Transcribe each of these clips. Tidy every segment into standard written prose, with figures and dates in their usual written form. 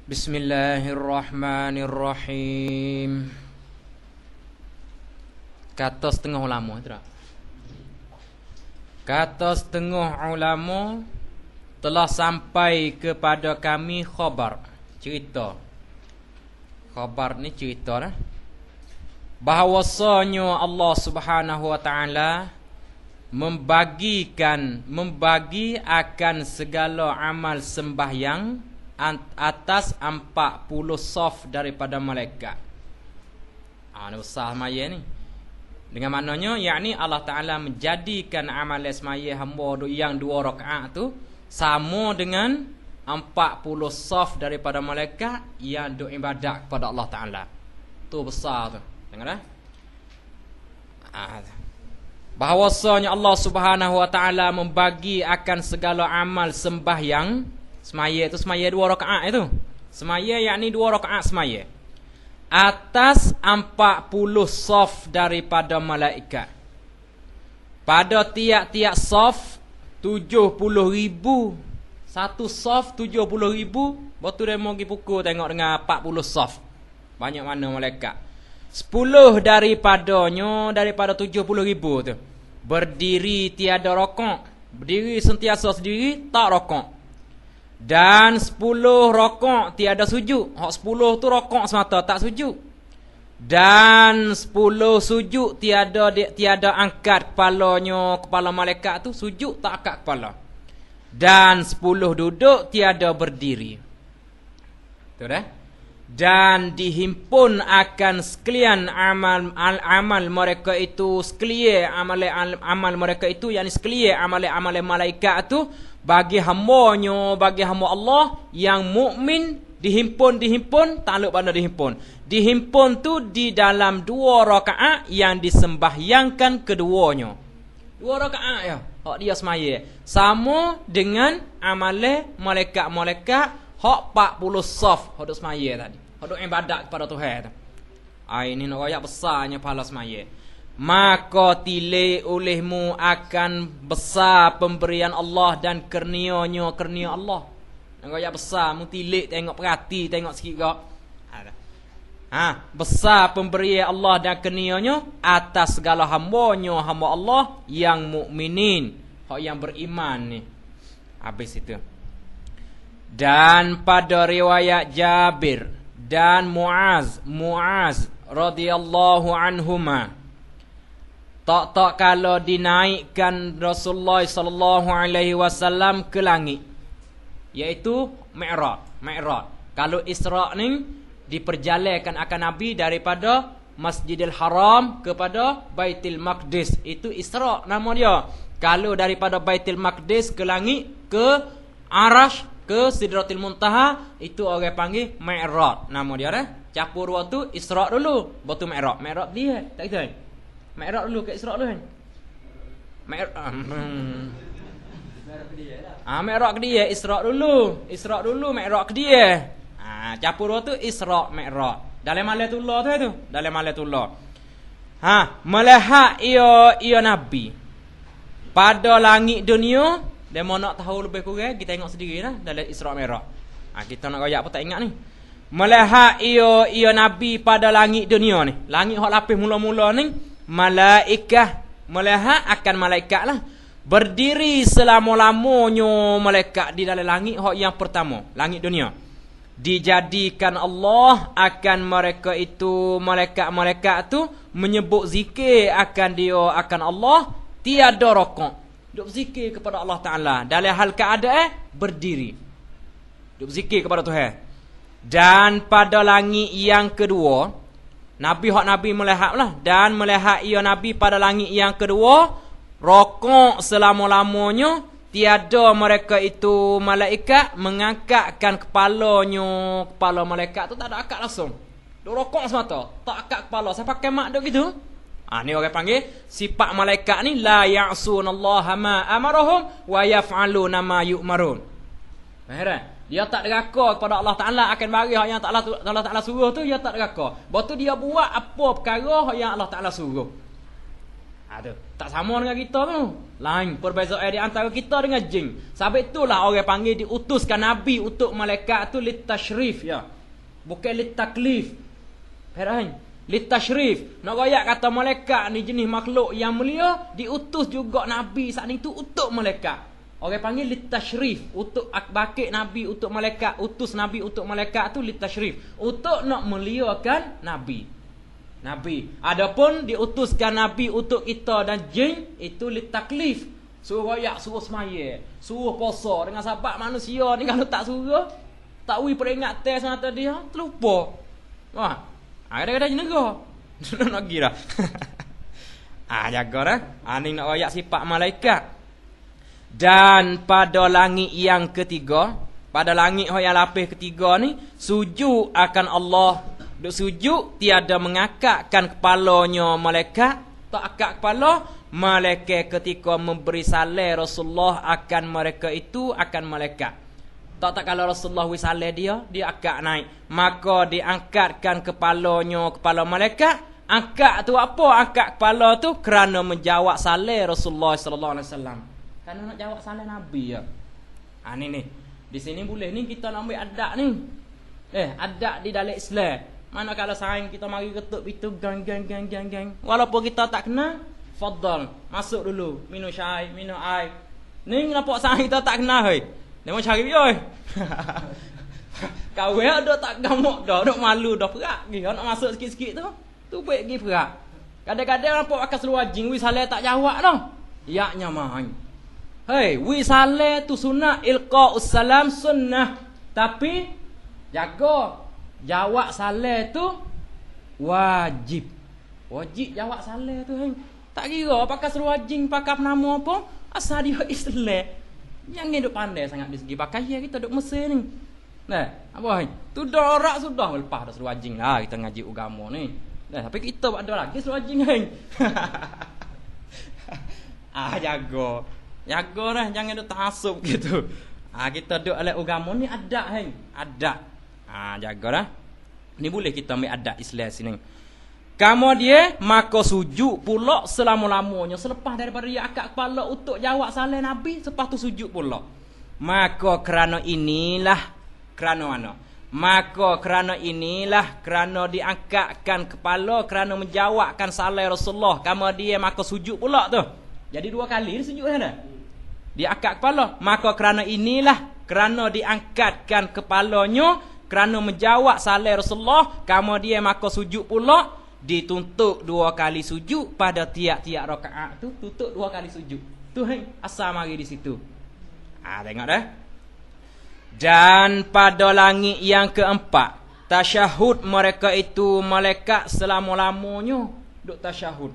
Bismillahirrahmanirrahim. Kata setengah ulama tak? Kata setengah ulama telah sampai kepada kami khabar, cerita. Khabar ni cerita lah. Bahawasanya Allah Subhanahu wa taala membagi akan segala amal sembahyang atas 40 saf daripada malaikat. Ini besar semaya ni. Dengan maknanya, yakni Allah Ta'ala menjadikan amal semaya hamba yang 2 rakaat tu sama dengan 40 saf daripada malaikat yang duk ibadat kepada Allah Ta'ala. Tu besar tu. Dengar dah? Bahawasanya Allah Subhanahu wa taala membagi akan segala amal sembahyang. Semaya itu semaya 2 rakaat itu. Semaya yakni 2 rakaat semaya. Atas 40 saf daripada malaikat. Pada tiap-tiap saf 70,000. Satu saf 70,000. Betul dia mau pergi pukul tengok dengan 40 saf. Banyak mana malaikat. 10 daripada 70,000 tu berdiri tiada rokok. Berdiri sentiasa sendiri, tak rokok. Dan 10 rokok tiada sujud. Hak 10 tu rokok semata, tak sujud. Dan 10 sujud tiada angkat kepala malaikat tu, sujud tak angkat kepala. Dan 10 duduk tiada berdiri. Tu dah. Dan dihimpun akan sekalian amal mereka itu, sekalian amal mereka itu, yakni sekalian amal malaikat tu bagi hamba Allah yang mukmin dihimpun takluk pada dihimpun tu di dalam 2 rakaat yang disembahyangkan keduanya. 2 rakaat ya hak dia semaya sama dengan amal malaikat hak 40 saf hak duk semaya tadi. Hak duk ibadat kepada Tuhan tu. Ini nak royak besarnya pahala semaya. Maka tilik olehmu akan besar pemberian Allah dan kurnia Allah. Nak royak besar mu tilik tengok perhati tengok sikit gak. Besar pemberian Allah dan kurnianya atas segala hamba Allah yang mukminin, hak yang beriman ni. Habis itu. Dan pada riwayat Jabir dan Muaz radhiyallahu anhuma, tak kalau dinaikkan Rasulullah sallallahu alaihi wasallam ke langit, iaitu Mi'raj. Kalau Isra ni diperjalankan akan Nabi daripada Masjidil Haram kepada Baitul Maqdis, itu Isra nama dia. Kalau daripada Baitul Maqdis ke langit ke Arash ke Sidratil Muntaha, itu orang panggil Mi'raj nama dia dah. Campur dua tu Isra dulu, baru Mi'raj. Mi'raj dia tak kira. Mi'raj dulu ke Isra dulu kan? Mi'raj ke dia, Isra dulu, Mi'raj ke dia. Campur dua tu Isra Mi'raj. Dalam Malatullah tu. Dalam Malatullah. Melihat ia Nabi pada langit dunia. Dia mau nak tahu lebih kurang, kita tengok sendiri lah dalam Isra Mi'raj. Kita nak royak apa tak ingat ni. Melihat ia Nabi pada langit dunia ni. Langit hak lapis mula-mula ni, malaikat melihat akan malaikat lah. Berdiri selama-lamanya malaikat di dalam langit hak yang pertama, langit dunia. Dijadikan Allah akan mereka itu, malaikat tu menyebut zikir akan Allah, tiada rokok. Duk zikir kepada Allah Ta'ala dalam hal keadaan berdiri. Duk zikir kepada Tuhan. Dan pada langit yang kedua, Nabi melihat lah. Dan melihat ia Nabi pada langit yang kedua, rokok selama-lamanya, tiada mereka itu malaikat mengangkatkan kepala malaikat tu, tak ada akak langsung. Duk rokok semata, tak akak kepala. Saya pakai mak duk gitu. Ni orang panggil sifat malaikat ni la ya'sunallaha ma amarahum wa yaf'aluna ma yu'marun. Dia tak deraka kepada Allah Taala akan bagi hak yang Allah Taala suruh tu, dia tak deraka. Lepas tu dia buat apa perkara yang Allah Taala suruh. Aduh, tak sama dengan kita tu. Lain perbezaan di antara kita dengan jin. Sebab itulah orang panggil diutuskan Nabi untuk malaikat tu litashrif ya. Bukan litaklif. Faham? Litashrif. Nak royak kata malaikat ni jenis makhluk yang mulia, diutus juga Nabi saat ni tu untuk malaikat. Orang panggil litashrif, untuk bakit Nabi untuk malaikat, utus Nabi untuk malaikat tu litashrif, untuk nak muliakan Nabi. Adapun diutuskan Nabi untuk kita dan jin itu litaklif. Suruh royak, suruh semaya, suruh puasa dengan sahabat manusia ni kalau tak suruh, tak wi peringatan sana tadi terlupa. Wah, ada-ada jenega. Nak gira. Jaga dah. Ni nak royak sifat malaikat. Dan pada langit yang ketiga, pada langit yang lapis ketiga ni, sujud akan Allah. Duk sujud, tiada mengakakkan kepalanya malaikat. Tak akak kepala, malaikat ketika memberi salam Rasulullah akan mereka itu, akan malaikat. Tak kalau Rasulullah wisalam dia akak naik. Maka diangkatkan kepalanya, kepala malaikat. Angkat tu apa? Angkat kepala tu kerana menjawab salam Rasulullah sallallahu alaihi wasallam. Kerana nak jawab salam Nabi ya. Ni. Di sini boleh ni kita nak ambil adab ni. Adab di dalam Islam. Mana kalau sayang kita mari ketuk itu gang. Walaupun kita tak kenal, fadal, masuk dulu, minum syai, minum air. Ni nampak sayang kita tak kenal hei. Dia mau cari oi. Kau ada tak gamuk dah, dok malu dah perak gi. Nak masuk sikit-sikit tu baik gi perak. Kadang-kadang nampak akan seluar jing wi salah tak jawab dah. Yaknya mahang. Hei, wi salah tu sunnah, ilqa'us salam sunnah. Tapi jaga jawab salam tu wajib. Wajib jawab salam tu hei. Tak kira pakai seluar jing, pakai nama apa, asal dia Islam. Jangan duk pandai sangat di segi pakaian kita duk Mesir ni. Apa hei? Tu dah rak sudah lepas dah seluar jing lah kita ngaji agama ni. Tapi kita ada lagi seluar jing hei. Jaga dah, jangan duk taasub gitu. Kita duk oleh agama ni adab hei. Adab. Jaga dah. Ni boleh kita ambil adab Islam sini. Kamu dia maka sujud pula selama-lamanya selepas daripada dia akak kepala untuk jawab salam Nabi, selepas tu sujud pula. Maka kerana inilah, kerana mana? Maka kerana inilah, kerana diangkatkan kepala, kerana menjawabkan salam Rasulullah, kamu dia maka sujud pula tu. Jadi 2 kali sujud dah. Dia angkat kepala, maka kerana inilah, kerana diangkatkan kepalanya, kerana menjawab salam Rasulullah, kamu dia maka sujud pula. Dituntut 2 kali sujud pada tiap-tiap rakaat tu, tutup 2 kali sujud. Tu asal mari di situ. Tengok dah. Dan pada langit yang keempat, tasyahud mereka itu malaikat selama-lamanya duk tasyahud.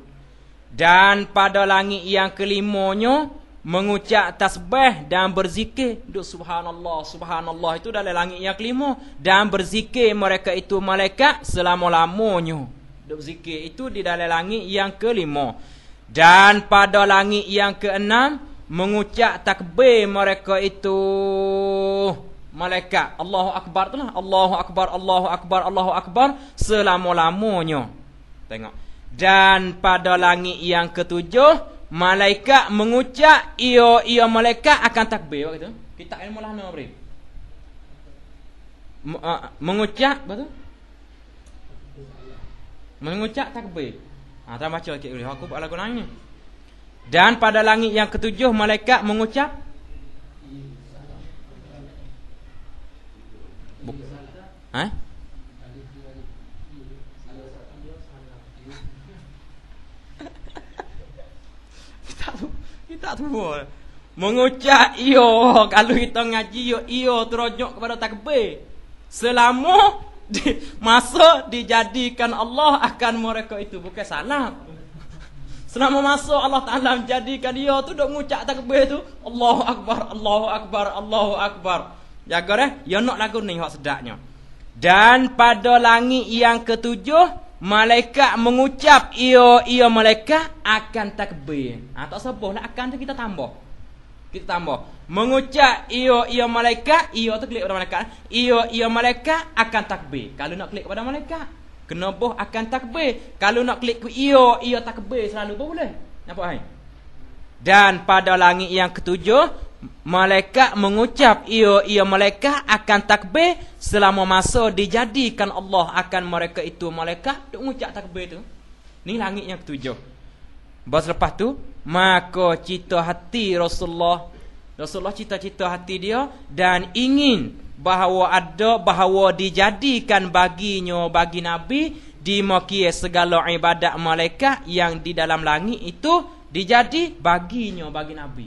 Dan pada langit yang kelimanya mengucap tasbih dan berzikir, duk subhanallah, subhanallah itu dalam langit yang kelima, dan berzikir mereka itu malaikat selama-lamanya. Duk zikir itu di dalam langit yang kelima. Dan pada langit yang keenam mengucap takbir mereka itu malaikat. Allahu akbar tu lah. Allahu akbar, Allahu akbar, Allahu akbar selama-lamanya. Tengok. Dan pada langit yang ketujuh malaikat mengucap ia malaikat akan takbir begitu. Kita ilmu lah beri. Mengucap betul? Mengucap takbir. Tak baca sikit boleh. Aku buat lagu lain ni. Dan pada langit yang ketujuh malaikat mengucap Kita tu mengucap kalau kita ngaji terujuk kepada takbir selama masa dijadikan Allah akan mereka itu, bukan salah. Selama masa Allah Ta'ala menjadikan dia tu duk mengucap takbir tu, Allahu akbar, Allahu akbar, Allahu akbar. Jaga dah, ya nak lagu ni hak sedapnya. Dan pada langit yang ketujuh malaikat mengucap ia malaikat akan takbir. Tak sebut lah akan tu kita tambah. Mengucap ia malaikat, ia tu klik pada malaikat. Ia malaikat akan takbir. Kalau nak klik pada malaikat, kena boh akan takbir. Kalau nak klik ia takbir selalu boleh. Nampak hai? Dan pada langit yang ketujuh, malaikat mengucap ia malaikat akan takbir selama masa dijadikan Allah akan mereka itu malaikat duk mengucap takbir tu. Ni langit yang ketujuh. Baru lepas tu maka cita hati Rasulullah cita-cita hati dia dan ingin bahawa dijadikan baginya bagi Nabi dimakia segala ibadat malaikat yang di dalam langit itu dijadi baginya bagi Nabi.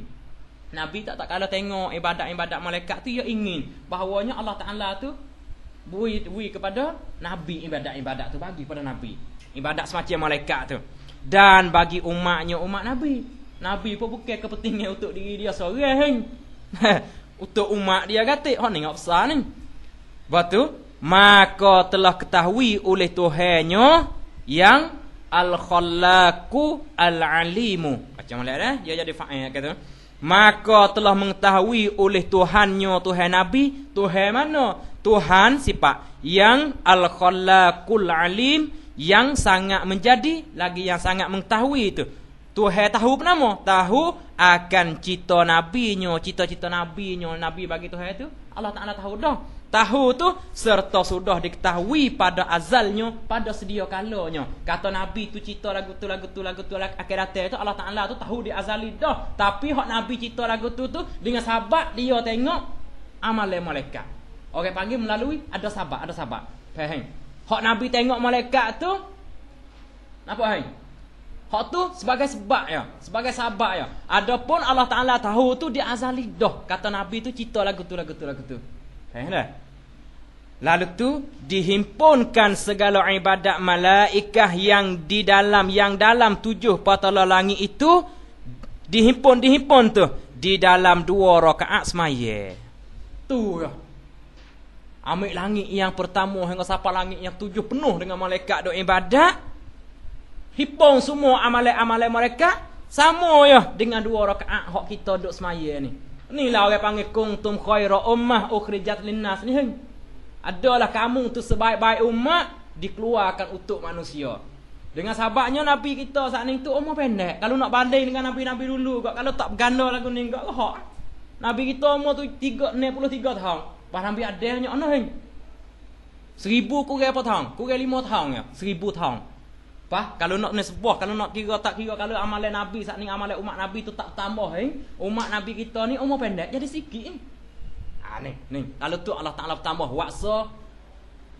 Nabi tak kalau tengok ibadat-ibadat malaikat tu, dia ingin bahawanya Allah Ta'ala tu beri kepada Nabi ibadat-ibadat tu, bagi pada Nabi ibadat semacam malaikat tu. Dan bagi umatnya, umat Nabi pun bukan kepentingan untuk diri dia seorang untuk umat dia kata ni ngak besar ni. Lepas tu maka telah ketahui oleh Tuhannya yang Al-Khallaqu Al-Alimu. Macam mana dah? Dia jadi fa'il kata. Maka telah mengetahui oleh Tuhannya, Tuhan Nabi. Tuhan mana? Tuhan sifat yang Al-Khallaqul Alim, yang sangat menjadi lagi yang sangat mengetahui itu. Tuhan tahu nama, tahu akan cita nabinya, cita-cita nabinya, Nabi bagi Tuhan itu Allah Ta'ala tahu dah. Tahu tu serta sudah diketahui pada azalnya, pada sedia kalanya. Kata Nabi tu cita lagu tu akhirat itu Allah Ta'ala tu tahu di azali dah. Tapi hak Nabi cita lagu tu dengan sahabat dia tengok amalan malaikat. Orang panggil melalui ada sahabat. Faham? Hak Nabi tengok malaikat tu apa hai? Hak tu sebagai sebab ya, sebagai sahabat ya. Adapun Allah Ta'ala tahu tu di azali dah. Kata Nabi tu cita lagu tu. Faham dah? Lalu tu dihimpunkan segala ibadat malaikah yang dalam 7 patala langit itu dihimpun tu di dalam 2 rakaat semaya. Tu ya. Ambil langit yang pertama hingga sampai langit yang 7 penuh dengan malaikat duk ibadat. Himpun semua amalan-amalan mereka sama ya dengan 2 rakaat hak kita duk semaya ni. Inilah orang panggil kuntum khaira ummah ukhrijat linnas ni. Adalah kamu tu sebaik-baik umat dikeluarkan untuk manusia. Dengan sahabatnya Nabi kita saat ni tu umur pendek. Kalau nak banding dengan Nabi-Nabi dulu, kalau tak berganda lagu ni enggak hak. Nabi kita umur tu 63 tahun. Pas Nabi adanya ana hang. 1000 kurang apa tahun? Kurang 5 tahun ya. 1000 tahun. Pas kalau nak sebuah, kalau nak kira tak kira kalau amalan Nabi saat ni amalan umat Nabi tu tak tambah umat Nabi kita ni umur pendek jadi sikit ni. Ni. Kalau tu Allah Ta'ala tambah waksa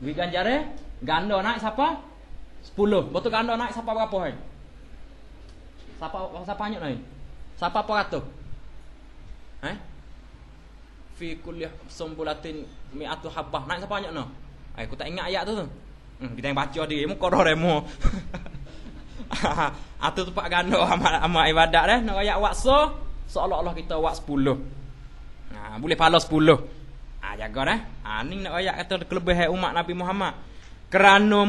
duit ganjaran ganda naik siapa? 10. Betul ganda naik siapa berapa hai? Siapa banyak naik? Siapa apa ratus? Fi kulli sumbulatin mi'atu habbah. Naik siapa banyak no? Aku tak ingat ayat tu. Kita yang baca dia mu kodoh remo. Atau tempat ganda amal ibadat dah nak ayat waksa seolah-olah kita wak 10. Boleh pahala 10. Jaga dah. Ni nak ayat kata kelebihan umat Nabi Muhammad. Kerana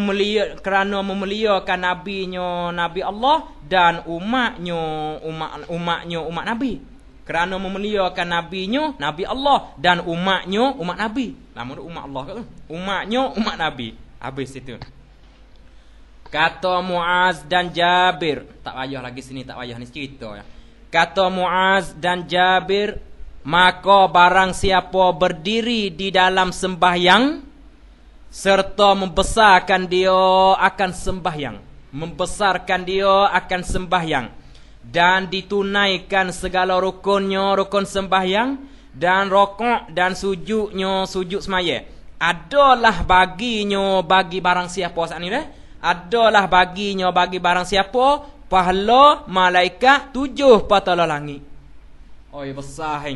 memuliakan nabinya Nabi Allah dan umat Nabi. Kerana memuliakan nabinya Nabi Allah dan umatnya umat Nabi. Nama umat Allah ke tu? Umatnya umat Nabi. Habis itu. Kata Muaz dan Jabir, tak payah lagi sini, tak payah ni cerita ya. Kata Muaz dan Jabir, maka barang siapa berdiri di dalam sembahyang serta membesarkan dia akan sembahyang dan ditunaikan segala rukunnya rukun sembahyang dan rokok dan sujudnya sujud semaya, adalah baginya bagi barang siapa saat ni adalah baginya bagi barang siapa pahala malaikat 7 patala langit. Oi besar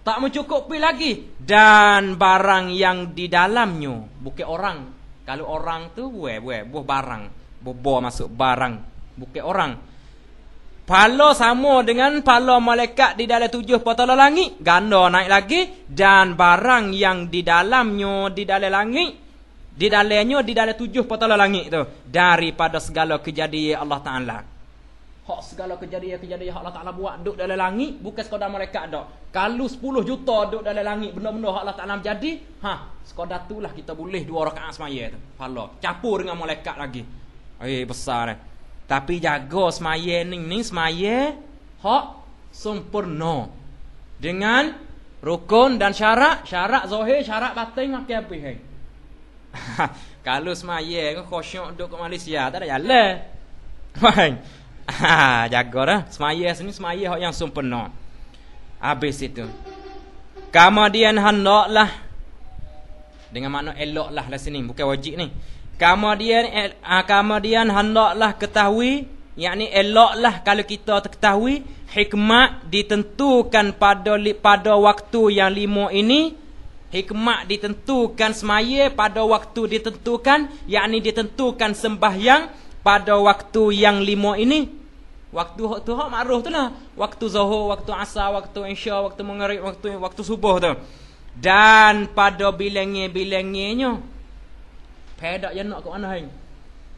tak mencukupi lagi dan barang yang di dalamnya, bukan orang. Kalau orang tu buah barang, bobo masuk barang, bukan orang. Pahala sama dengan pahala malaikat di dalam 7 patala langit, ganda naik lagi, dan barang yang di dalamnya di dalam langit, di dalamnya di dalam 7 patala langit tu daripada segala kejadian Allah Ta'ala. Hak segala kejadian Allah Ta'ala buat duduk dalam langit, bukan sekadar malaikat dak. Kalau 10 juta duduk dalam langit benda-benda hak Allah Ta'ala jadi, sekadar itulah kita boleh 2 rakaat semaya tu. Pahala campur dengan malaikat lagi. Besar Tapi jaga semaya ni semaya hak sempurna. Dengan rukun dan syarat zahir, syarat batin makin habis. Kalau semaya khusyuk duduk kat Malaysia tak ada jalan. Faham? Jaga dah. Semaya sini semaya hak yang sempurna. Habis itu. Kemudian hendaklah dengan makna eloklah lah sini, bukan wajib ni. Kemudian hendaklah ketahui, yakni eloklah kalau kita ketahui hikmat ditentukan pada waktu yang 5 ini. Hikmat ditentukan semaya pada waktu ditentukan, yakni ditentukan sembahyang pada waktu yang 5 ini. Waktu tu hak makruf tu lah. Waktu zuhur, waktu asar, waktu isya, waktu maghrib, waktu subuh tu. Dan pada bilangan-bilangnya. Pedak je nak ke mana hang?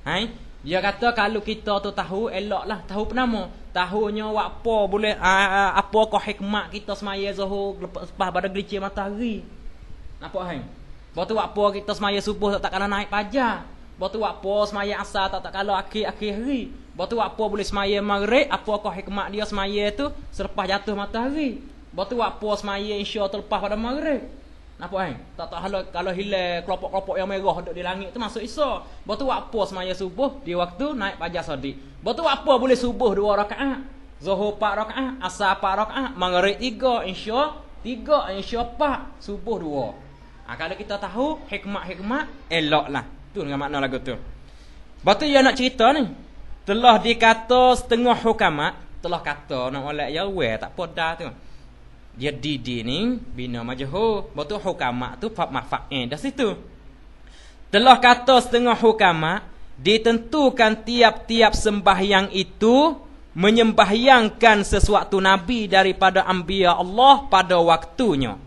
Hai? Dia kata kalau kita tu tahu eloklah tahu penama. Tahunya apa boleh apakah hikmat kita semaya zuhur lepas pada gelincir matahari. Nampak hang? Waktu apa kita semaya subuh tak kala naik pajar. Waktu apa semaya asar tak kala akhir-akhir hari. Waktu apa boleh semaya maghrib, apakah hikmat dia semaya tu selepas jatuh matahari. Waktu apa semaya isya terlepas pada maghrib. Nampak hang? Tak kalau hilang kelompok-kelompok yang merah duduk di langit tu masuk isya. Waktu apa semaya subuh di waktu naik pajar shadiq. Waktu apa boleh subuh 2 rakaat, zuhur 4 rakaat, asar 4 rakaat, maghrib 3, isya 3, isya 4, subuh 2. Kalau kita tahu hikmat-hikmat, eloklah. Tu dengan makna lagu tu. Batu dia nak cerita ni. Telah dikata setengah hukamat, telah kata nak oleh ya tak podah tu. Dia didi ni bina majhul. Batu hukamat tu mafa'il dah situ. Telah kata setengah hukamat, ditentukan tiap-tiap sembahyang itu menyembahyangkan sesuatu nabi daripada anbiya Allah pada waktunya.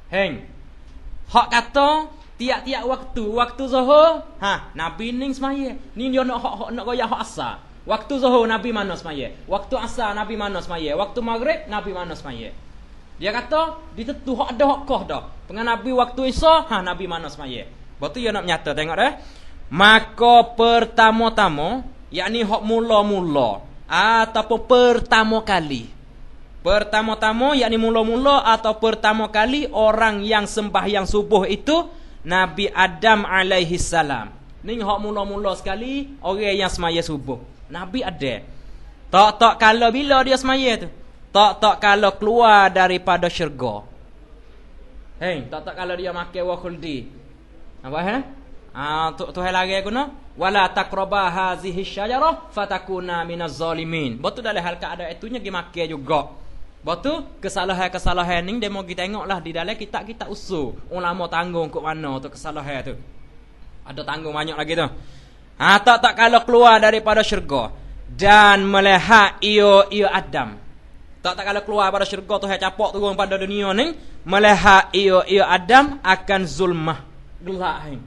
Heng. Hak kata tiap-tiap waktu zuhur, nabi ning semaya. Ni dia nak goyah hak asar. Waktu zuhur nabi mana semaya. Waktu asar nabi mana semaya. Waktu maghrib nabi mana semaya. Dia kata ditentu hak ada hak kah dah. Dengan nabi waktu isya, nabi mana semaya. Betul dia nak menyata tengok dah. Maka pertama-tama, yakni hak mula-mula ataupun pertama kali. Pertama-tama yakni mula-mula atau pertama kali orang yang sembahyang subuh itu Nabi Adam alaihi salam. Ni hak mula-mula sekali orang yang semaya subuh. Nabi ada. Tak kalau bila dia semaya tu. Tak kalau keluar daripada syurga. Hei, tak kalau dia makan wa khuldi. Apa tu hal lagi guna wala taqraba hazihi syajarah fatakuna minaz zalimin. Betul dalam hal keadaan itunya dia makan juga. Betul kesalahan ni demo kita tengoklah di dalam kitab-kitab usul. Ulama tanggung kok mana tu kesalahan tu. Ada tanggung banyak lagi tu. Tak kalau keluar daripada syurga dan melihat ia Adam. Tak kalau keluar daripada syurga tu capak turun pada dunia ni, melihat ia Adam akan zulmah. Gelak hang.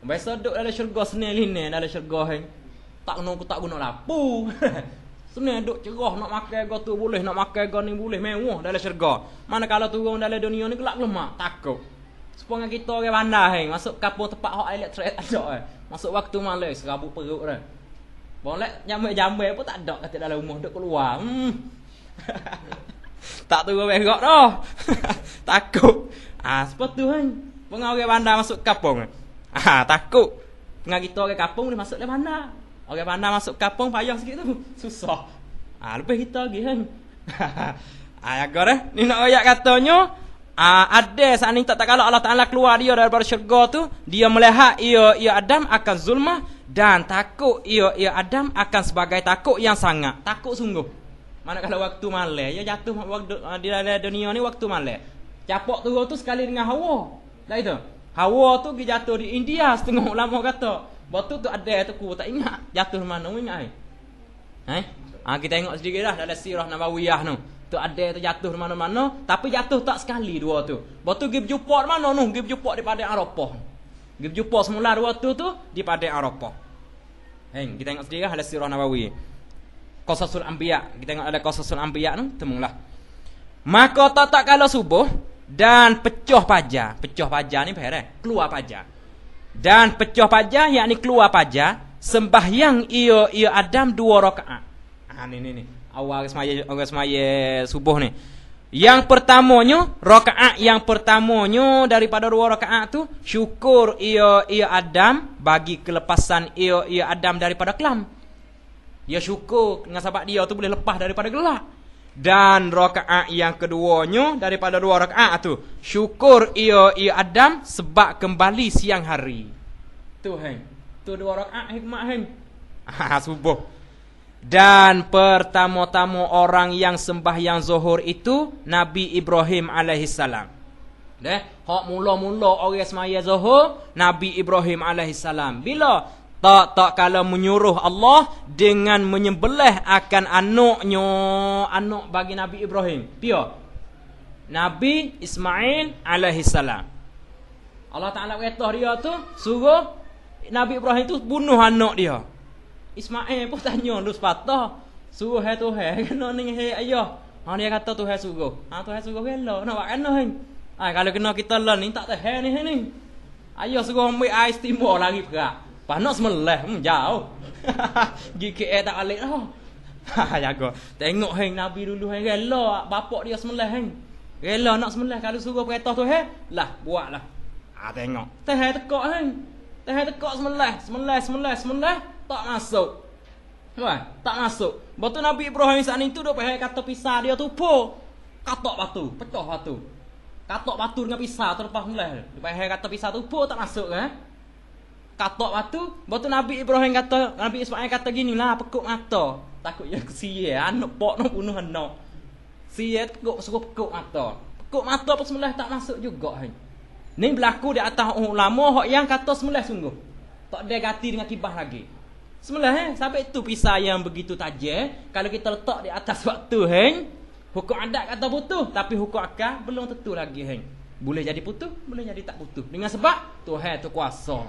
Biasa duduk dalam syurga senil-senil dalam syurga hang. Tak guna lampu. Sebenarnya duk cerah nak makan go tu boleh, nak makan go ni boleh, mewah dalam syurga. Mana kalau turun dalam dunia ni gelap lemak, takut. Sepanjang kita orang bandar hang, masuk kampung tempat hak elektrik ada Masuk waktu malam serabut perut dah. Boleh jambai pun tak ada kat dalam rumah duk keluar. Tak turun berak dah. Takut. Seperti tu hang. Orang bandar masuk kampung. Takut. Tengah kita orang kampung ni masuk dalam bandar. Orang bandar masuk kampung payah sikit tu. Susah. Lebih kita lagi kan. Agak ni nak ayat katanya ada saat ni tak kalau Allah Ta'ala keluar dia daripada syurga tu, dia melihat ia Adam akan zulmah dan takut ia Adam akan sebagai takut yang sangat. Takut sungguh. Mana kalau waktu malam dia jatuh di dalam dunia ni waktu malam. Capak turun tu sekali dengan Hawa. Dah itu. Hawa tu dia jatuh di India setengah ulama kata. Waktu tu ada tu ku tak ingat jatuh mana ingat kita tengok sedikit dah dalam sirah Nabawiyah tu. Tu ada tu jatuh mana-mana tapi jatuh tak sekali dua tu. Waktu pergi berjumpa di mana tu? Pergi berjumpa di Padang Arafah. Pergi berjumpa semula dua tu di Padang Arafah. Kita tengok sedikit dah dalam sirah Nabawi. Qasasul Anbiya. Kita tengok ada Qasasul Anbiya tu temulah. Maka tak kalau subuh dan pecah pajar. Pecah pajar ni keluar pajar. Dan pecah pajar yakni keluar pajar sembahyang ia Adam 2 rakaat. Ni. Awal semaya subuh ni. Yang pertamanya, rakaat yang pertamanya daripada 2 rakaat tu syukur ia Adam bagi kelepasan ia Adam daripada kelam. Dia syukur dengan sebab dia tu boleh lepas daripada gelap. Dan rakaat yang keduanya daripada 2 rakaat tu syukur ia Adam sebab kembali siang hari. Tu hang. Tu 2 rakaat hikmah hang. Subuh. Dan pertama-tama orang yang sembahyang zuhur itu Nabi Ibrahim alaihissalam. Hak mula-mula orang semaya zuhur Nabi Ibrahim alaihissalam. Bila tak kalau menyuruh Allah dengan menyembelih akan anak bagi Nabi Ibrahim. Pia Nabi Ismail alaihissalam. Allah Taala kata dia tu suruh Nabi Ibrahim tu bunuh anak dia. Ismail pun tanya lu sepatah. Suruh Tuhan kena ni ayah. Dia kata Tuhan suruh. Tuhan suruh bela nak buat kena hang. Kalau kena kita lah ni tak tahan ni. Ayah suruh ambil air steamer lagi perak. Panas semelah jauh. Gigi tak alik dah. Jaga. Tengok hang Nabi dulu hang rela bapak dia semelah hang. Rela nak semelah kalau suruh perintah Tuhan, lah buatlah. Tengok. Tahan tekak hang. Tahan tekak semelah. Tak masuk. Tak masuk. Batu Nabi Ibrahim saat itu dah pakai kata pisah dia tu po. Katok batu, pecah batu. Katok batu dengan pisah terlepas mulai. Dia pakai kata pisah tu po tak masuk Katok batu. Batu Nabi Ibrahim kata, Nabi Ismail kata ginilah, pekuk mata. Takut dia kesia, anak pok nak bunuh anak. Sia suruh pekuk mata. Pekuk mata apa semelah tak masuk juga hang. Ni berlaku di atas ulama hak yang kata semelah sungguh. Tak ada ganti dengan kibah lagi. Semelah sampai itu pisah yang begitu tajam, kalau kita letak di atas waktu hukum adat kata putus, tapi hukum akal belum tentu lagi Boleh jadi putus, boleh jadi tak putus. Dengan sebab Tuhan tu kuasa.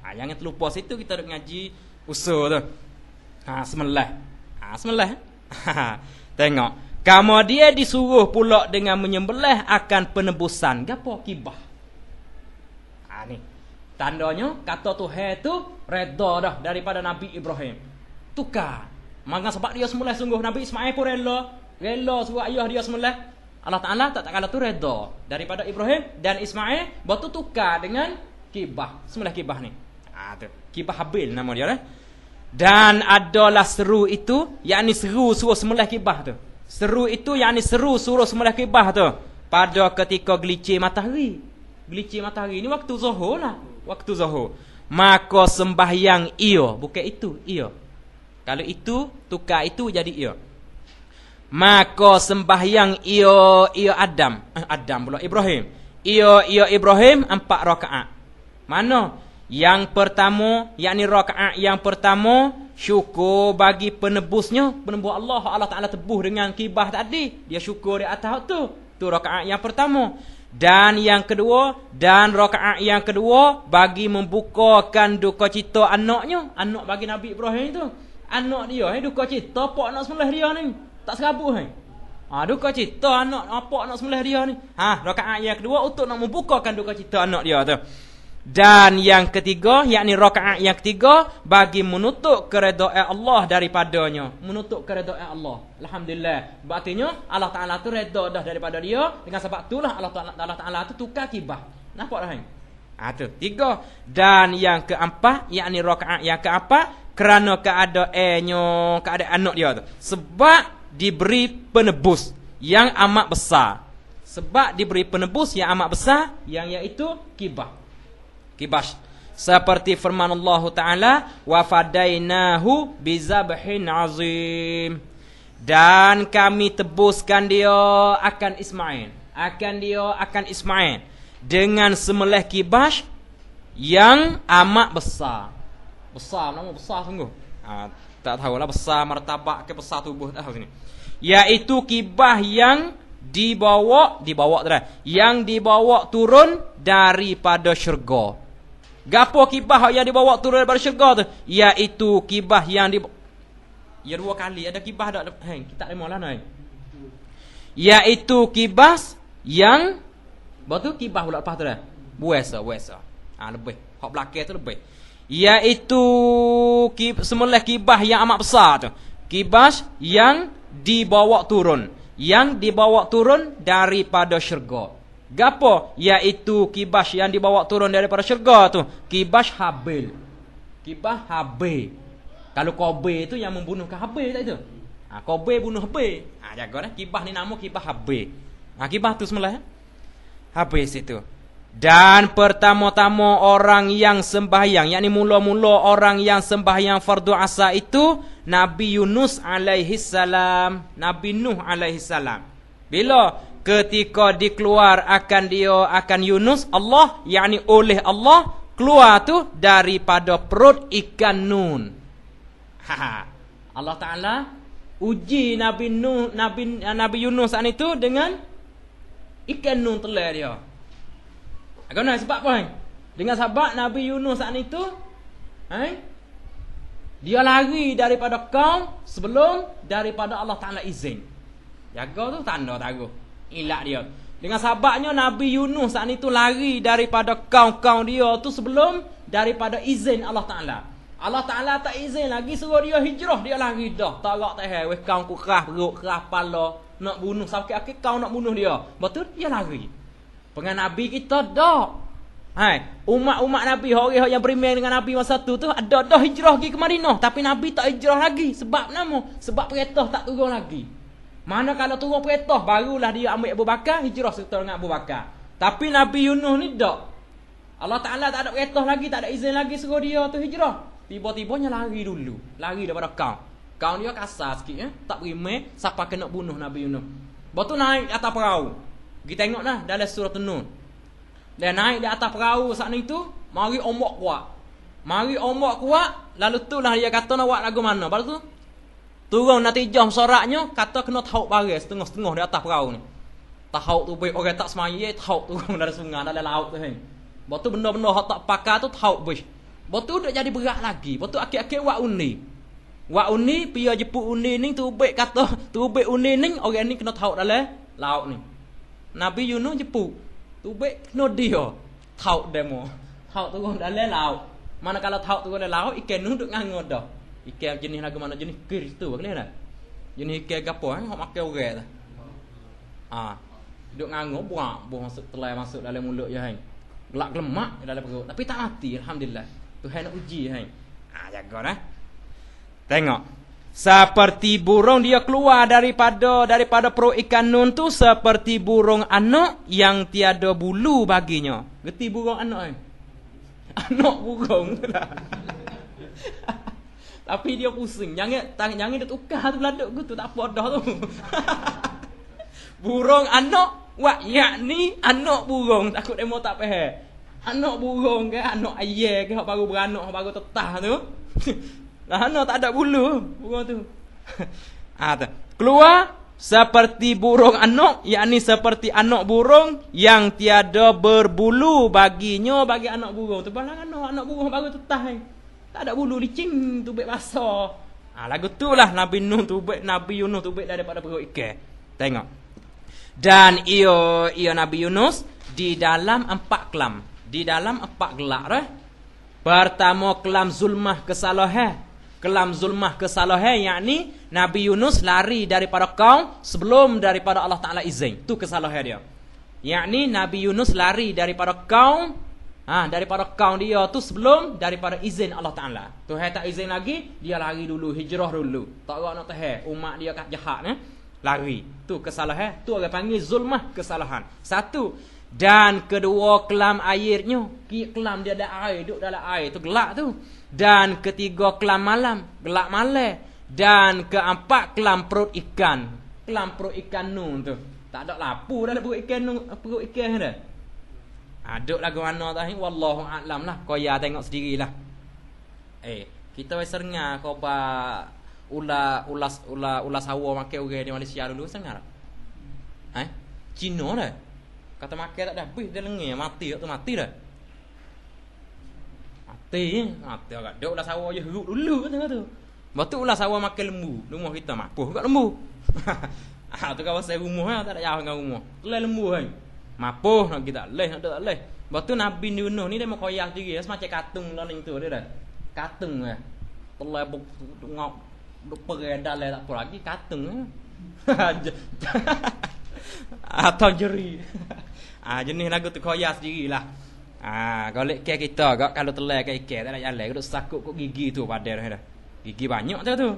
Jangan terlupa situ kita duk ngaji usul tu. Semelah. Tengok. Kamu dia disuruh pula dengan menyembelih akan penebusan. Gapo kibah? Ni. Tandanya kata Tuhan tu reda dah daripada Nabi Ibrahim. Tukar. Maka sebab dia semula sungguh Nabi Ismail pun rela suruh ayah dia semula. Allah Taala tak kala tu reda daripada Ibrahim dan Ismail, batu tukar dengan kibah. Semula kibah ni. Tu. Kibah Habil nama dia Dan adalah seru itu, yakni seru suruh semula kibah tu. Seru itu yakni seru suruh semula kibah tu pada ketika gelicir matahari. Gelicir matahari ni waktu zuhur lah. Waktu zuhur. Maka sembahyang ia. Bukan itu. Ia. Kalau itu, tukar itu jadi ia. Maka sembahyang ia Adam. Adam pula Ibrahim. Ia Ibrahim 4 rakaat. Mana? Yang pertama, yakni rakaat yang pertama, syukur bagi penebusnya. Penebus Allah Ta'ala tebus dengan kibah tadi. Dia syukur di atas tu. Tu rakaat yang pertama. Dan yang kedua, dan rakaat yang kedua bagi membukakan duka cita anaknya. Anak bagi Nabi Ibrahim tu. Anak dia duka cita pak nak sembelih dia ni. Tak serabut duka cita anak pak nak sembelih dia ni. Rakaat yang kedua untuk nak membukakan duka cita anak dia tu. Dan yang ketiga, yakni rakaat yang ketiga bagi menutup keredaan Allah daripadanya. Menutup keredaan Allah. Alhamdulillah. Berartinya Allah Ta'ala tu reda dah daripada dia. Dengan sebab itulah Allah Ta'ala tu tukar kibah. Nampak dah tu 3. Dan yang keempat, yakni rakaat yang keempat, kerana keadaan anak dia tu. Sebab diberi penebus yang amat besar. Sebab diberi penebus yang amat besar, yang iaitu kibah. Seperti firman Allah Ta'ala, wa fadainahu bizabhin azim. Dan kami tebuskan dia akan Ismail. Akan Ismail dengan sembelih kibah yang amat besar. Besar, nama besar sungguh. Tak tahulah besar martabak ke besar tubuh, tak tahu sini. Iaitu kibah yang dibawa yang dibawa turun daripada syurga. Gapo kibah yang dibawa turun daripada syurga tu? Iaitu kibah yang ya 2 kali ada kibah dak kita lima lah Iaitu kibah yang batu kibah pula lepas tu dah. Buasa. Lebih. Hak belakang tu lebih. Yaitu sembelih kibah yang amat besar tu. Kibah yang dibawa turun. Yang dibawa turun daripada syurga. Gapo? Yaitu kibah yang dibawa turun daripada syurga tu. Kibah Habil. Kibah Habil. Kalau Qabil itu yang membunuhkan Habil tak itu? Qabil bunuh Habil. Jaga dah. Kibah ni nama kibah Habil. Kibah tu sembelih. Habis itu. Dan pertama-tama orang yang sembahyang, yakni mula-mula orang yang sembahyang fardu asar itu Nabi Yunus alaihi salam, Nabi Nuh alaihi salam. Bila ketika dikeluar akan Yunus, Allah yakni oleh Allah keluar tu daripada perut ikan Nun. Allah Taala uji Nabi Nuh, Nabi Yunus itu dengan ikan Nun telah dia. Kenapa sebab apa? Dengan sebab Nabi Yunus itu dia lari daripada kaum sebelum daripada Allah Taala izin. Jaga tu tanda taruh. Ilak dia. Dengan sebabnya Nabi Yunus itu lari daripada kaum-kaum dia tu sebelum daripada izin Allah Taala. Allah Taala tak izin lagi suruh dia hijrah, dia lari dah. Tarak teh weh kaum ku kerah perut, kerah kepala, nak bunuh sampai akhir kaum nak bunuh dia. Betul dia lari. Dengan Nabi kita dah. Umat-umat Nabi, orang yang beriman dengan Nabi masa tu ada dah hijrah pergi ke Madinah, tapi Nabi tak hijrah lagi. Sebab nama? Sebab perintah tak turun lagi. Mana kalau turun perintah barulah dia ambil Abu Bakar, hijrah serta dengan Abu Bakar. Tapi Nabi Yunus ni tak. Allah Taala tak ada perintah lagi, tak ada izin lagi suruh dia tu hijrah. Tiba-tibanya lari dulu. Lari daripada kaum. Kaum dia kasar sikit tak beriman, siapa kena bunuh Nabi Yunus. Betul naik atas perahu. Kita tengok dah dalam surah An-Nur. Dia naik di atas perahu saat itu, mari ombak kuat. Mari ombak kuat, lalu tu lah dia kata nak buat lagu mana. Lepas tu turun natijah soraknya, kata kena tauk baris setengah-setengah di atas perahu ni. Tauk tu baik orang tak semaya, tauk turun dari sungai, dari laut tu. Lepas tu benda-benda hak tak pakar tu tauk bus. Lepas tu dia jadi berat lagi. Lepas tu akhir-akhir buat undi. Buat undi, pia jeput undi ni tu baik kata, tu baik undi ni orang ni kena tauk dalam laut ni. Nabi Yunus jeput. Tu baik kena dia. Tauk demo. Tauk turun dalam laut. Mana kalau tauk turun dalam laut, ikan nu duk ngangor dah. Ikan jenis lagu mana? Jenis kir tu kena dah. Jenis ikan gapo hok makan orang dah. Duk ngangor buang masuk telai masuk dalam mulut je hang. Gelak gelemak dalam perut. Tapi tak mati alhamdulillah. Tuhan nak uji hang. Jaga dah. Tengok. Seperti burung dia keluar daripada perut ikan Nun tu seperti burung anak yang tiada bulu baginya. Gerti burung anak Anak burung. Tapi dia pusing. Jangan dia tukar tu beladuk tu tak apa dah tu. Burung anak yakni anak burung. Takut demo tak faham. Anak burung ke anak ayam ke hak baru beranak hak baru tetah tu. Anak tak ada bulu burung tu. Keluar seperti burung anak, yakni seperti anak burung yang tiada berbulu baginya bagi anak burung. Tu balang anak burung baru tetah. Tak ada bulu licin tu baik basah. Lagu tu lah Nabi Nuh tu baik, Nabi Yunus tu baik daripada perut ikan. Tengok. Dan ia Nabi Yunus di dalam 4 kelam. Di dalam 4 gelak dah. Pertama kelam zulmah kesalahan. Kelam zulmah kesalahan yakni Nabi Yunus lari daripada kaum sebelum daripada Allah Taala izin. Tu kesalahan dia. Yakni Nabi Yunus lari daripada kaum daripada kaum dia tu sebelum daripada izin Allah Taala. Tuhan tak izin lagi, dia lari dulu, hijrah dulu. Tak nak tahan umat dia kat jahat lari. Tu kesalahan. Tu orang panggil zulmah kesalahan. Satu. Dan kedua kelam airnya, kelam dia ada air, duduk dalam air tu gelak tu. Dan ketiga kelam malam, gelak malam. Dan keempat kelam perut ikan. Kelam perut ikan Nun tu. Tak ada lapu dalam perut ikan Nun, perut ikan dah. Duduk lagu mana tadi wallahu a'lam lah. Kau ya tengok sendirilah. Kita serengah kau ba ulas hawa makan orang di Malaysia dulu serengah tak? Cina dah. Kata makan tak dah habis dia lengih mati tu mati dah. Mati agak duk ulas hawa je heruk dulu kata tu. Lepas tu ulas hawa makan lembu. Rumah kita mapuh kat lembu. Tu kawasan rumah tak ada jauh dengan rumah. Telah lembu kan. Mapuh nak kita leh nak tak leh. Lepas tu Nabi Yunus ni dia mau koyak diri semacam katung laling tu dia dah. Katung ah. Telai ngok beredar tak apa lagi katung. Atau jeri. Jenis lagu tu koyak sendirilah. Golek ke kita gak kalau telai ke ikan tak nak jalan duk sakut kok gigi tu pada dah. Gigi banyak tu.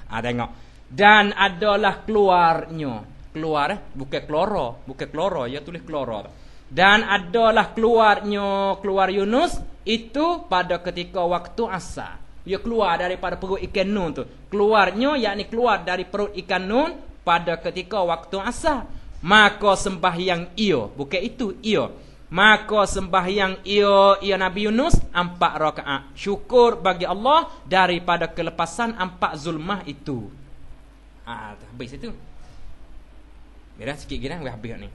Tengok. Dan adalah keluarnya. Bukan kloro, ya tulis kloro. Dan adalah keluar Yunus itu pada ketika waktu asar. Dia keluar daripada perut ikan nun tu. Keluarnya yakni keluar dari perut ikan nun pada ketika waktu asar. Maka sembahyang ia, bukan itu ia. Maka sembahyang ia Nabi Yunus 4 rakaat. Syukur bagi Allah daripada kelepasan 4 zulmah itu. Habis itu. Biar sikit gila habis ni.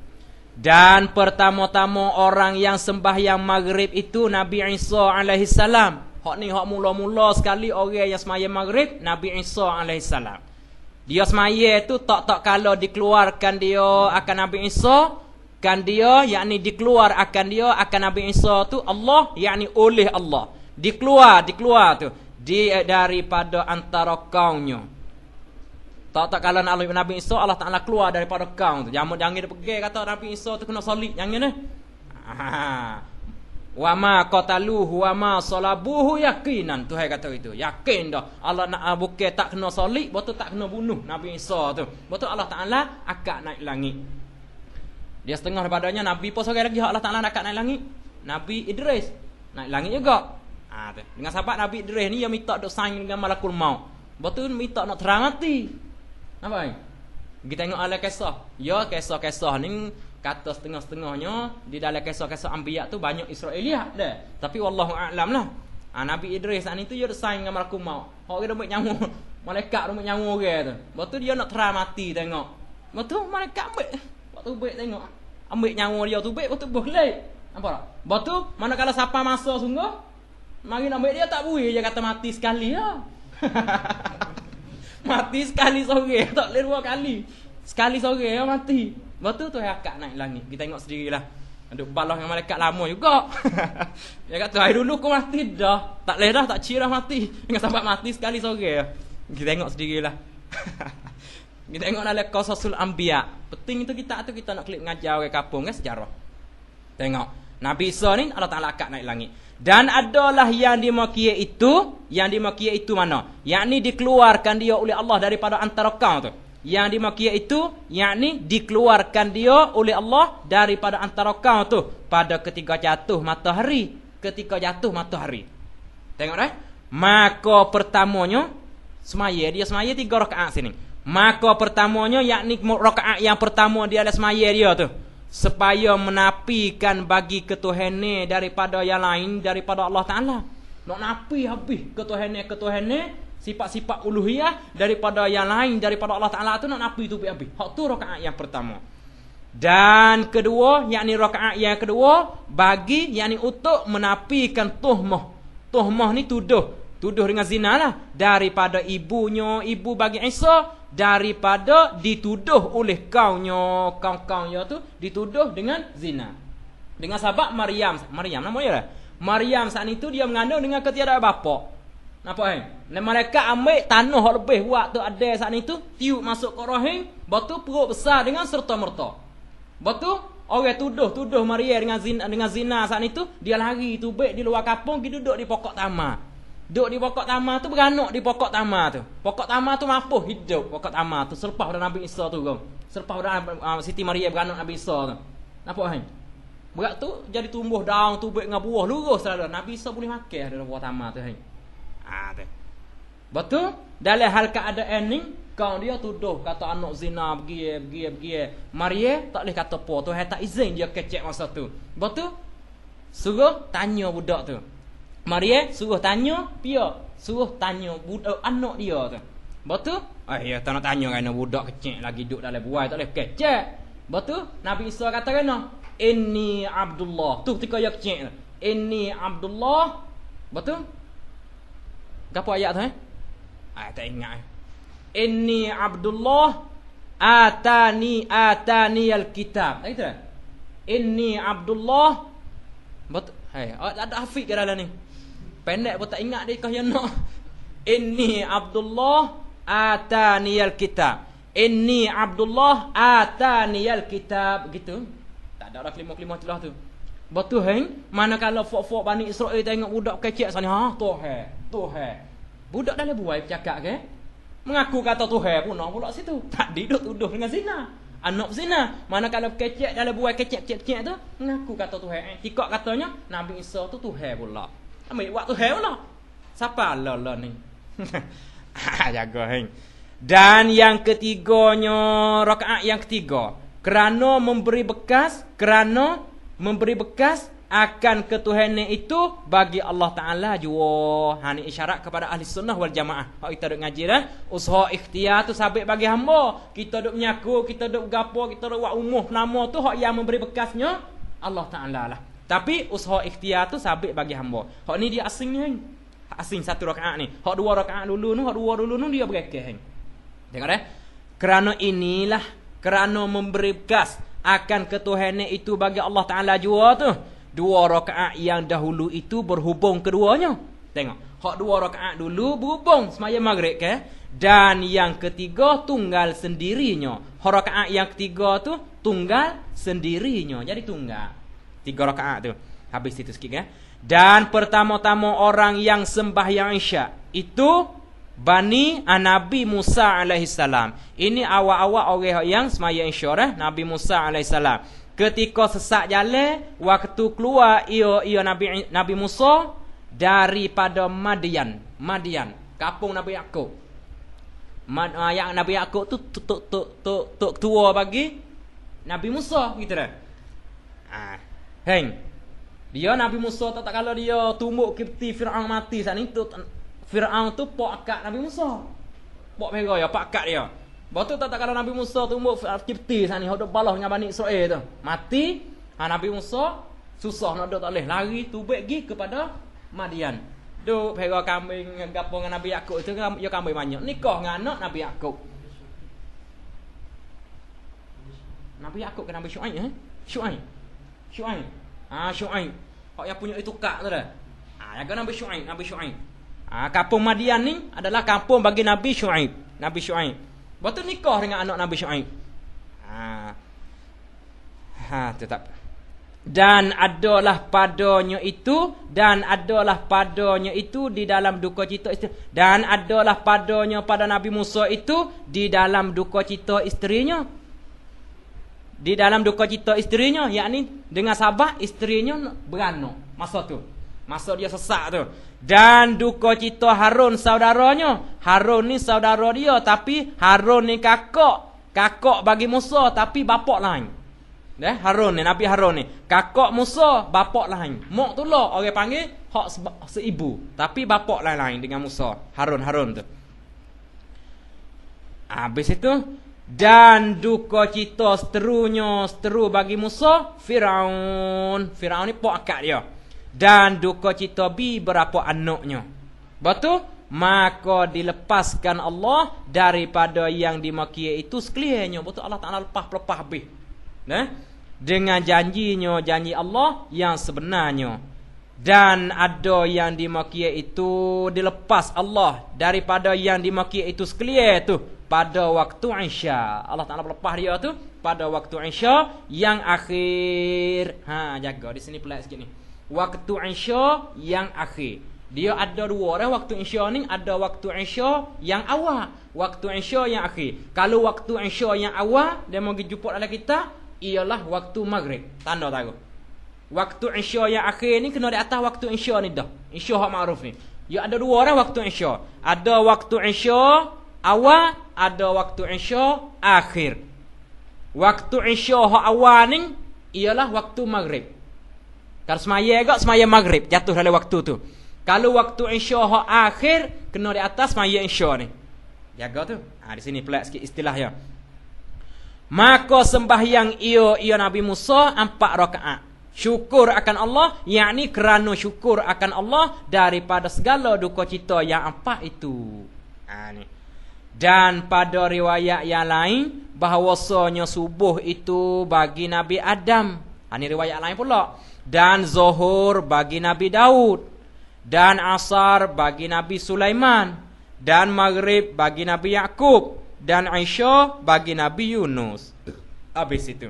Dan pertama-tama orang yang sembahyang maghrib itu Nabi Isa alaihi salam. Hak ni hak mula-mula sekali orang yang sembahyang maghrib Nabi Isa alaihi salam. Dia sembahyang tu tak kalau dikeluarkan dia akan Nabi Isa, kan dia yakni dikeluar akan dia akan Nabi Isa tu Allah yakni oleh Allah. Dikeluar tu daripada antara kaumnya. Tak kalau nak Nabi Isa Allah Taala keluar daripada kaum tu. Jangan dia pergi kata Nabi Isa tu kena salib jangan wa ma qataluhu wa ma salabuhu yaqinan. Tuhan kata itu. Yakin dah. Allah nak bukan tak kena salib, betul tak kena bunuh Nabi Isa tu. Betul Allah Taala akak naik langit. Dia setengah daripadanya Nabi pun seorang lagi Allah Taala nak akak naik langit. Nabi Idris naik langit juga. Tu. Dengan sahabat Nabi Idris ni dia minta duk saing dengan malakul maut. Betul minta nak terang mati. Nampak? Kita tengok ala kisah. Ya kisah-kisah ni kata setengah-setengahnya di dalam kisah-kisah anbiya tu banyak Israeliat dah. Tapi wallahu a'lam lah. Nabi Idris ni tu dia saing dengan malakul maut. Hak dia ambil nyawa. Malaikat ambil nyawa orang tu. Betul dia nak terang mati tengok. Betul malaikat ambil. Waktu baik tengok. Ambil nyawa dia tu baik betul boleh. Nampak tak? Betul manakala siapa masa sungguh mari nak ambil dia tak boleh je kata mati sekali lah. Mati sekali sore tak boleh 2 kali. Sekali sore mati. Betul tu akak naik langit. Kita tengok sendirilah. Ada balah dengan malaikat lama juga. Dia kata hari dulu kau mati dah. Tak boleh dah tak cirah mati. Dengan sahabat mati sekali sore. Kita tengok sendirilah. Kita tengok dalam qasasul anbiya. Penting itu kita nak klik mengajar orang kampung kan sejarah. Tengok. Nabi Isa ni Allah Taala akak naik langit. Dan adalah yang dimaki itu mana? Yakni dikeluarkan dia oleh Allah daripada antara kaum tu. Yang dimaki itu yakni dikeluarkan dia oleh Allah daripada antara kaum tu pada ketika jatuh matahari. Tengok dah. Maka pertamanya semaya 3 rakaat sini. Maka pertamanya yakni rakaat yang pertama dia adalah semaya dia tu. Supaya menafikan bagi ketuhanan daripada yang lain daripada Allah Ta'ala. Nak nafi habis ketuhanan sifat-sifat uluhiyah daripada yang lain daripada Allah Ta'ala tu nak nafi tu habis. Hak tu rakaat yang pertama. Dan kedua yakni rakaat yang kedua bagi yakni untuk menafikan tuhmah. Tuhmah ni tuduh dengan zina lah daripada ibu bagi Isa daripada dituduh oleh kaum-kaumnya tu dituduh dengan zina. Dengan sahabat Maryam nama dia lah. Maryam saat itu dia mengandung dengan ketiadaan bapa. Nampak dan mereka ambil tanah hak lebih buat tu ada saat itu tiup masuk ke rahim, batu perut besar dengan serta-merta. Batu orang tuduh Maryam dengan zina saat itu dia lari tu baik di luar kampung pergi duduk di pokok tamar. Duduk di pokok tamar tu beranak di pokok tamar tu. Pokok tamar tu mampu hidup pokok tamar tu selepas pada Nabi Isa tu kau. Selepas pada Siti Maryam beranak Nabi Isa tu. Nampak kan? Berat tu jadi tumbuh daun tu baik dengan buah lurus selalu. Nabi Isa boleh makan dalam buah tamar tu kan. Tu. Betul? Dalam hal keadaan ni kau dia tuduh kata anak zina pergi. Maryam tak boleh kata apa tu tak izin dia kecek masa tu. Betul? Suruh tanya budak tu. Maryam suruh tanya budak anak dia tu. Betul? Ya tak nak tanya kerana budak kecil lagi duduk dalam buai tak boleh kecek. Betul? Nabi Isa kata kena inni Abdullah. Tu ketika dia kecil. Inni Abdullah. Betul? Apa ayat tu tak ingat. Inni Abdullah atani alkitab. Itu dah. Inni Abdullah. Betul. Ada hafid ke dalam ni. Pendek pun tak ingat dia kah yang nak. Inni Abdullah ataniyal kitab. Inni Abdullah ataniyal kitab. Begitu. Tak ada dah kelima-kelima itulah tu. Betul hang. Manakala fok-fok Bani Israel tengok budak kecil sana, Tuhan. Budak dalam buai bercakap ke? Mengaku kata Tuhan pun nak pula situ. Tak duduk-duduk dengan zina. Anak zina. Manakala kecil dalam buai kecil-kecil tu mengaku kata Tuhan. Tikak katanya Nabi Isa tu Tuhan pula. Ambil buat Tuhan pula. Siapa Allah ni? Jaga hang. Dan yang ketiganya, rakaat yang ketiga, kerana memberi bekas akan ketuhanan itu bagi Allah Ta'ala jua. Ini isyarat kepada ahli sunnah wal jamaah. Hak kita duk ngaji dah. Usaha ikhtiar tu sabit bagi hamba. Kita duk menyaku, kita duk gapo, kita duk buat umuh nama tu hak yang memberi bekasnya Allah Ta'ala lah. Tapi usaha ikhtiar tu sabit bagi hamba. Hak ni dia asingnya. Asing satu rakaat ni. Hak dua rakaat dulu ni dia berekeh. Tengok dah. Kerana memberi bekas akan ketuhanan itu bagi Allah Ta'ala jua tu. Dua rakaat yang dahulu itu berhubung keduanya. Tengok. Hak dua rakaat dulu berhubung sembahyang maghrib ke. Dan yang ketiga tunggal sendirinya. Hak rakaat yang ketiga tu tunggal sendirinya. Jadi tunggal. 3 rakaat tu. Habis itu sikit ya. Dan pertama-tama orang yang sembahyang Isya itu Nabi Musa alaihissalam. Ini awal-awal orang yang sembahyang Isya Nabi Musa alaihissalam. Ketika sesak jalan, waktu keluar ia Nabi Musa daripada Madian, kampung Nabi Yakub. Yang Nabi Yakub tu tua bagi Nabi Musa gitu dah. Dia Nabi Musa tak kalau dia tumbuk Kipti Firaun mati saat ni tu Firaun tu pak akak Nabi Musa. Pak merah ya, pak akak dia. Betul tak kalau Nabi Musa tumbuk Kipti saat ni hendak balas dengan Bani Israel tu. Mati, Nabi Musa susah nak tak boleh lari tubik pergi kepada Madian. Duk pera kambing gapo dengan Nabi Yakub tu dia kambing banyak. Nikah dengan anak Nabi Yakub. Nabi Yakub ke Nabi Syuaib Syuaib. Syuaib. Hak yang punya itu kak tu dah. Yang kan Nabi Syuaib. Kampung Madian ni adalah kampung bagi Nabi Syuaib. Betul nikah dengan anak Nabi Syuaib. Tetap. Dan adalah padanya itu di dalam duka cita isteri. Dan adalah padanya pada Nabi Musa itu di dalam duka cita isterinya. Di dalam duka cita isterinya, yakni dengan sahabat isterinya beranak masa tu. Masa dia sesak tu. Dan duka cita Harun saudaranya. Harun ni saudara dia tapi Harun ni kakak bagi Musa tapi bapak lain. Harun ni, Nabi Harun ni kakak Musa, bapak lain. Mak tu lah orang panggil hak seibu tapi bapak lain dengan Musa. Harun tu. Habis itu dan duka cita seteru bagi Musa Firaun ni pak akak dia. Dan duka cita berapa anaknya. Betul? Maka dilepaskan Allah daripada yang dimaki itu sekaliannya. Betul, Allah Ta'ala lepas habis. Dengan janji Allah yang sebenarnya. Dan ada yang dimaki itu dilepas Allah daripada yang dimaki itu sekalian tu pada waktu Isya. Allah Ta'ala lepas dia tu pada waktu Isya yang akhir. Jaga di sini pelik sikit ni. Waktu Isya yang akhir. Dia ada dua waktu Isya ni. Ada waktu Isya yang awal, waktu Isya yang akhir. Kalau waktu Isya yang awal dia mau jumpa dalam kita ialah waktu maghrib. Tanda tahu. Waktu Isya yang akhir ni kena di atas waktu Isya ni dah. Isya hak makruf ni. Dia ada dua waktu Isya. Ada waktu Isya awal, ada waktu Isya akhir. Waktu Isya hak awal ni ialah waktu maghrib. Kalau semaya maghrib jatuh dalam waktu tu. Kalau waktu Isya hak akhir kena di atas semaya Isya ni. Jaga tu. Di sini pelik sikit istilahnya. Maka sembahyang ia Nabi Musa 4 rakaat. Syukur akan Allah, yakni kerana syukur akan Allah daripada segala duka cita yang 4 itu. Ni. Dan pada riwayat yang lain bahawasanya subuh itu bagi Nabi Adam. Ini riwayat lain pula. Dan zuhur bagi Nabi Daud, dan asar bagi Nabi Sulaiman, dan maghrib bagi Nabi Yakub, dan isya bagi Nabi Yunus. Habis itu.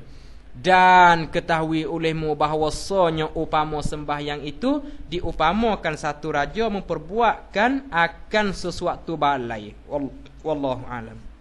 Dan ketahui olehmu bahawasanya upama sembahyang itu diupamakan satu raja memperbuatkan akan sesuatu balai. Wallahu alam.